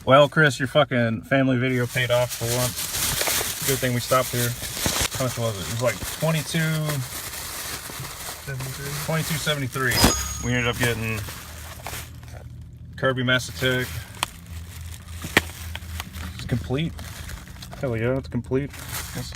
Well, Chris, your fucking family video paid off for once. Good thing we stopped here. How much was it? It was like 22.73. We ended up getting Kirby Master Tech. It's complete. Hell yeah, it's complete. Got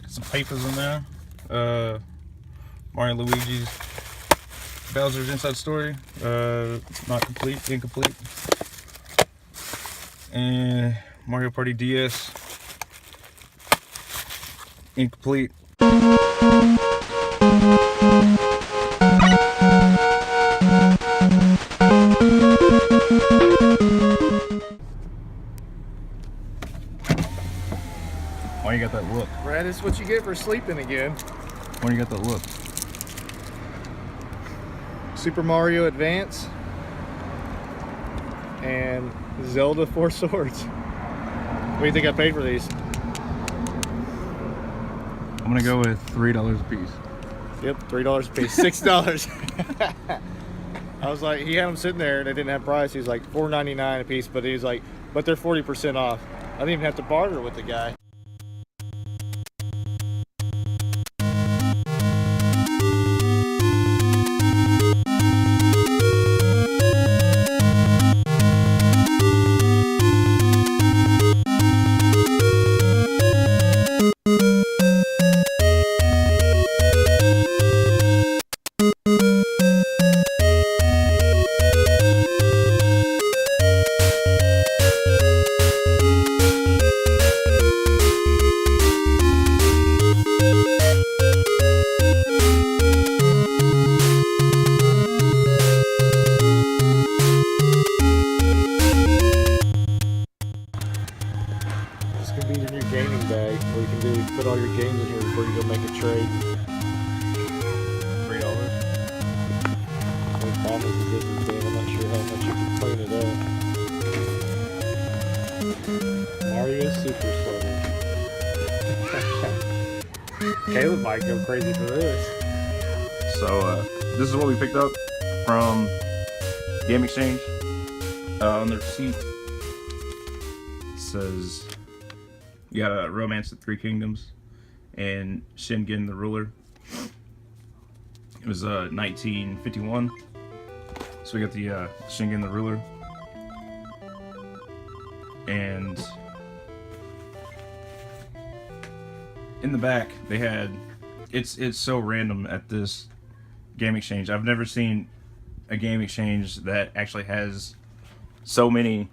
some papers in there. Mario and Luigi's Bowser's Inside Story. Not complete, incomplete. And Mario Party DS. Incomplete. Why you got that look? Brad, it's what you get for sleeping again. Why you got that look? Super Mario Advance and Zelda Four Swords. What do you think I paid for these? I'm gonna go with $3 a piece. Yep, $3 a piece, $6. I was like, he had them sitting there and they didn't have price. He was like $4.99 a piece, but he was like, but they're 40% off. I didn't even have to barter with the guy. This can be your new gaming bag where you can put all your games in here before you go make a trade. $3. The problem is the difference being I'm not sure how much you can clean it up. Mario Super Sweater. Caleb might go crazy for this. So this is what we picked up from Game Exchange. On the receipt it says you got a Romance of Three Kingdoms and Shingen the Ruler. It was 1951. So we got the Shingen the Ruler, and in the back they had it's so random at this Game Exchange. I've never seen a Game Exchange that actually has so many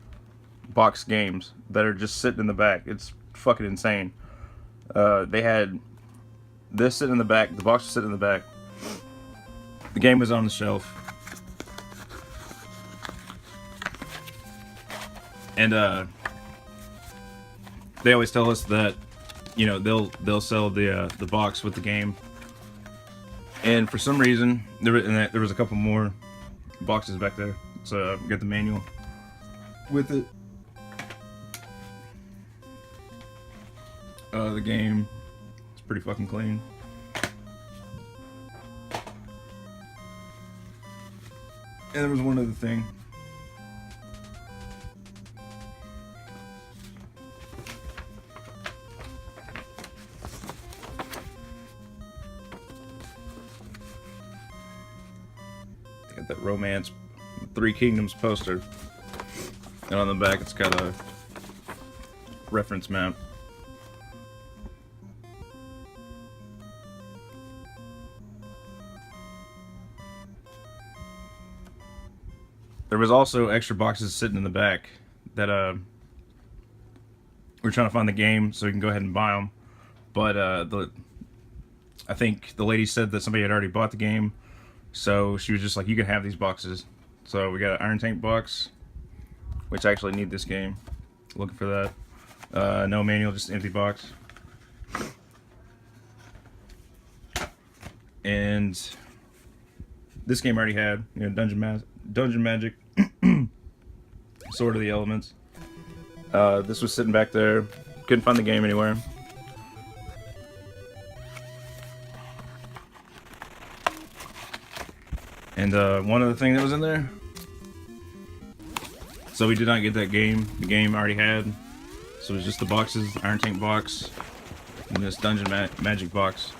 box games that are just sitting in the back. It's fucking insane. They had this sitting in the back, the box was sitting in the back, the game was on the shelf, and they always tell us that, you know, they'll sell the box with the game, and for some reason there was a couple more boxes back there. So we got the manual with it. The game is pretty fucking clean. And there was one other thing. They got that Romance Three Kingdoms poster. And on the back it's got a reference map. There was also extra boxes sitting in the back that we're trying to find the game so we can go ahead and buy them. But I think the lady said that somebody had already bought the game, so she was just like, you can have these boxes. So we got an Iron Tank box, which I actually need this game. Looking for that. No manual, just an empty box. And this game already had, you know, Dungeon Magic, Sword of the Elements. This was sitting back there. Couldn't find the game anywhere. And one other thing that was in there, So we did not get that game. The game I already had. So it was just the boxes, the Iron Tank box, and this Dungeon Magic box.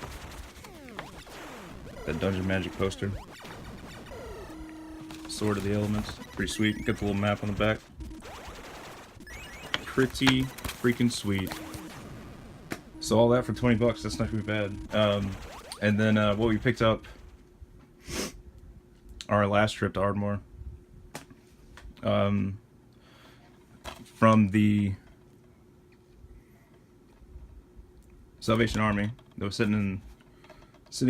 That Dungeon Magic poster. Sword of the Elements. Pretty sweet. Got the little map on the back. Pretty freaking sweet. So all that for 20 bucks. That's not too bad. And then what we picked up our last trip to Ardmore. From the Salvation Army that was sitting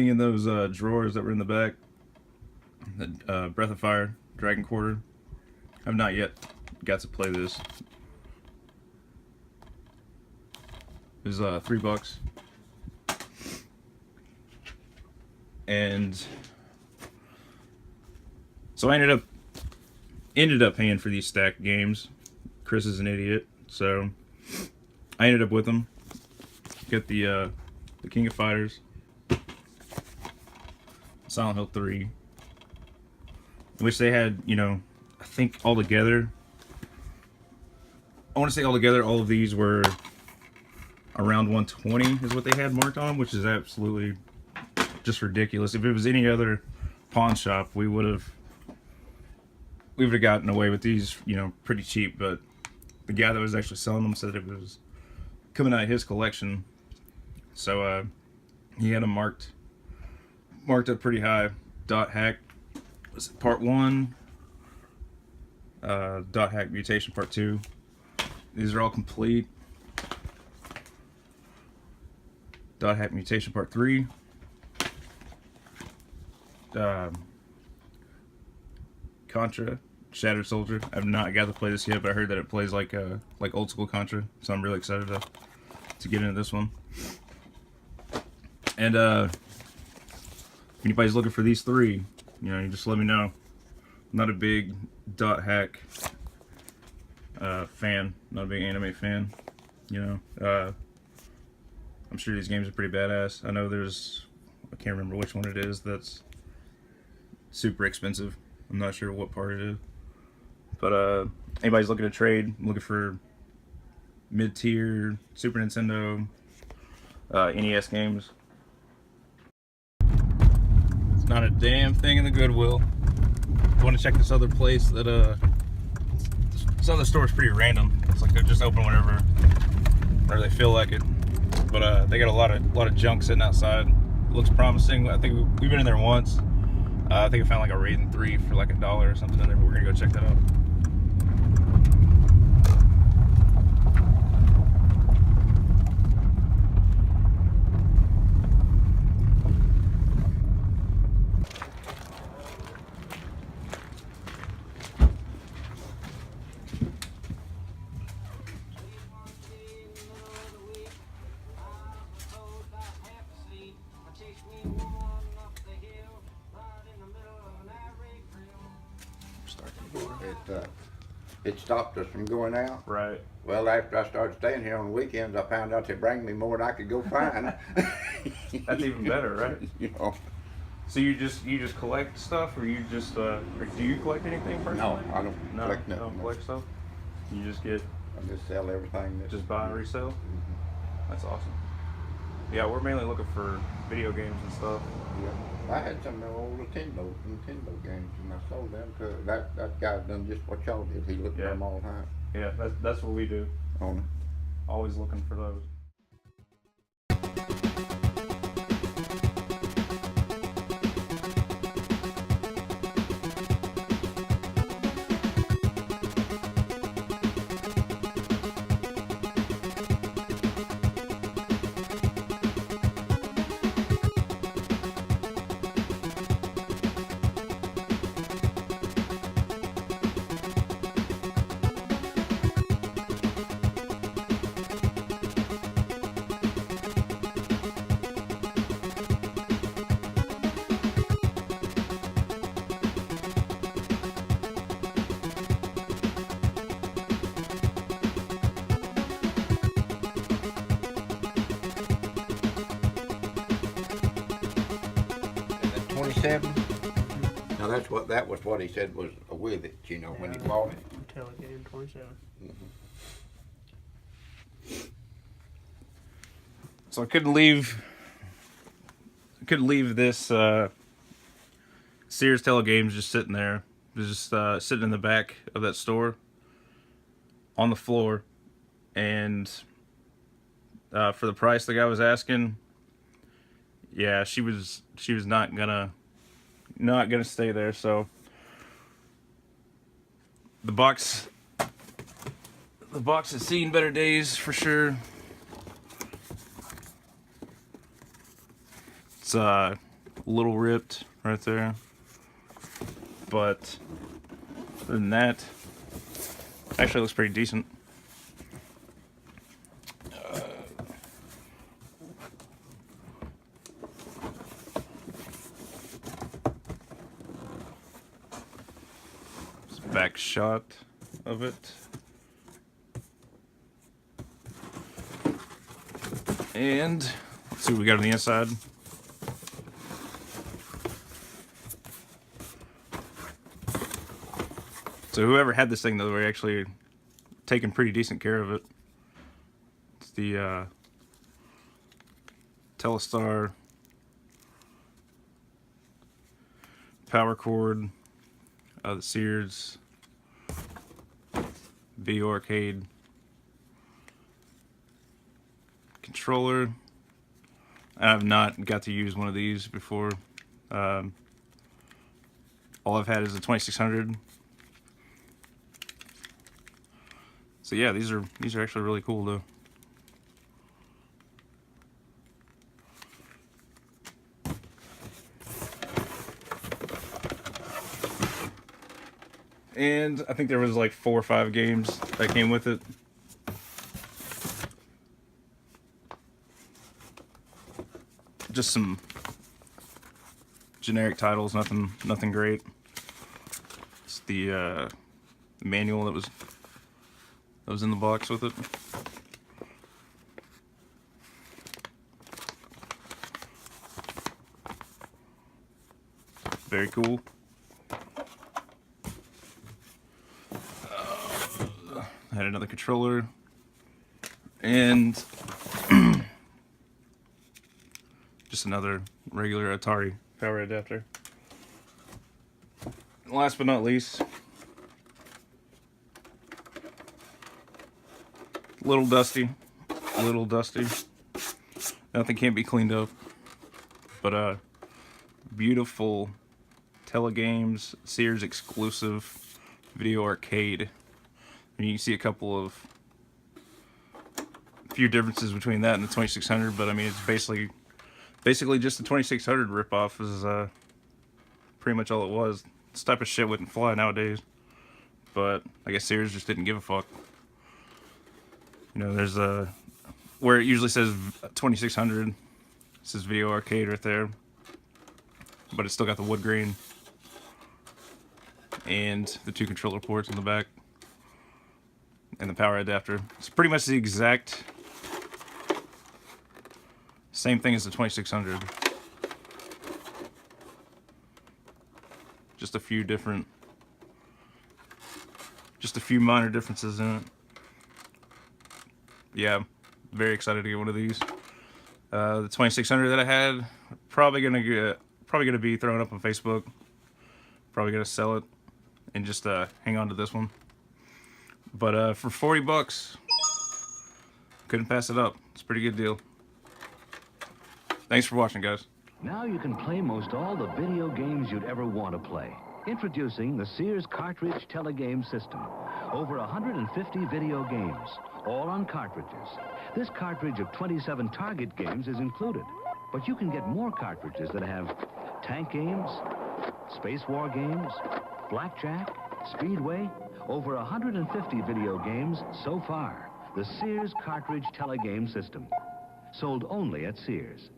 in those drawers that were in the back. The Breath of Fire, Dragon Quarter. I've not yet got to play this. It was $3, and so I ended up paying for these stacked games. Chris is an idiot, so I ended up with them. Got the King of Fighters, Silent Hill 3, which they had, you know, I think altogether, I want to say altogether all of these were around 120 is what they had marked on, which is absolutely just ridiculous. If it was any other pawn shop, we would have gotten away with these, you know, pretty cheap. But the guy that was actually selling them said it was coming out of his collection, so he had them marked up pretty high. Dot Hack was it Part 1, Dot Hack Mutation Part 2. These are all complete. Dot Hack Mutation Part 3. Contra Shattered Soldier. I've not got to play this yet, but I heard that it plays like old school Contra, so I'm really excited to get into this one. And if anybody's looking for these three, you know, you just let me know. I'm not a big Dot Hack fan, not a big anime fan, you know. I'm sure these games are pretty badass. I know there's, I can't remember which one it is that's super expensive. I'm not sure what part it is. But anybody's looking to trade, looking for mid-tier Super Nintendo, NES games. It's not a damn thing in the Goodwill. I want to check this other place that this other store is pretty random. It's like they're just open whenever they feel like it. But they got a lot of junk sitting outside. It looks promising. I think we've been in there once. I think I found like a Raiden 3 for like $1 or something in there, but we're gonna go check that out. It stopped us from going out. Right. Well, after I started staying here on the weekends, I found out they bring me more than I could go find. That's even better, right? You know. So you just collect stuff, or you just or do you collect anything personally? No, I don't collect nothing. Don't collect stuff. You just get. I just sell everything. Just buy and resell. That's awesome. Yeah, we're mainly looking for video games and stuff. Yeah. I had some of the old Nintendo games, and I sold them because that guy done just what y'all did. He looked at them all the time. Yeah, that's what we do. On it. Always looking for those. Now that was what he said was with it, you know, when he bought it. Telegame 27. So I couldn't leave this Sears Telegames just sitting there. It was just sitting in the back of that store on the floor, and for the price the guy was asking, yeah, she was not gonna stay there. So the box has seen better days for sure. It's a little ripped right there, but other than that, actually looks pretty decent. Back shot of it. And let's see what we got on the inside. So whoever had this thing, though, were actually taking pretty decent care of it. It's the Telestar power cord, the Sears Video Arcade controller. I have not got to use one of these before. All I've had is a 2600. So yeah, these are actually really cool though. And I think there was like 4 or 5 games that came with it. Just some generic titles, nothing great. It's the manual that was in the box with it. Very cool. I had another controller and just another regular Atari power adapter. And last but not least, a little dusty. Nothing can't be cleaned up, but beautiful Telegames Sears exclusive video arcade. I mean, you can see a few differences between that and the 2600, but I mean, it's basically just the 2600 ripoff is pretty much all it was. This type of shit wouldn't fly nowadays, but I guess Sears just didn't give a fuck. You know, there's where it usually says 2600, it says video arcade right there, but it's still got the wood grain and the 2 controller ports in the back and the power adapter. It's pretty much the exact same thing as the 2600. Just a few minor differences in it. Yeah, very excited to get one of these. The 2600 that I had, probably gonna be thrown up on Facebook. Probably gonna sell it and just hang on to this one. But for 40 bucks, couldn't pass it up. It's a pretty good deal. Thanks for watching, guys. Now you can play most all the video games you'd ever want to play. Introducing the Sears Cartridge Telegame System. Over 150 video games, all on cartridges. This cartridge of 27 target games is included, but you can get more cartridges that have tank games, space war games, blackjack, speedway, over 150 video games so far. The Sears Cartridge Telegame System. Sold only at Sears.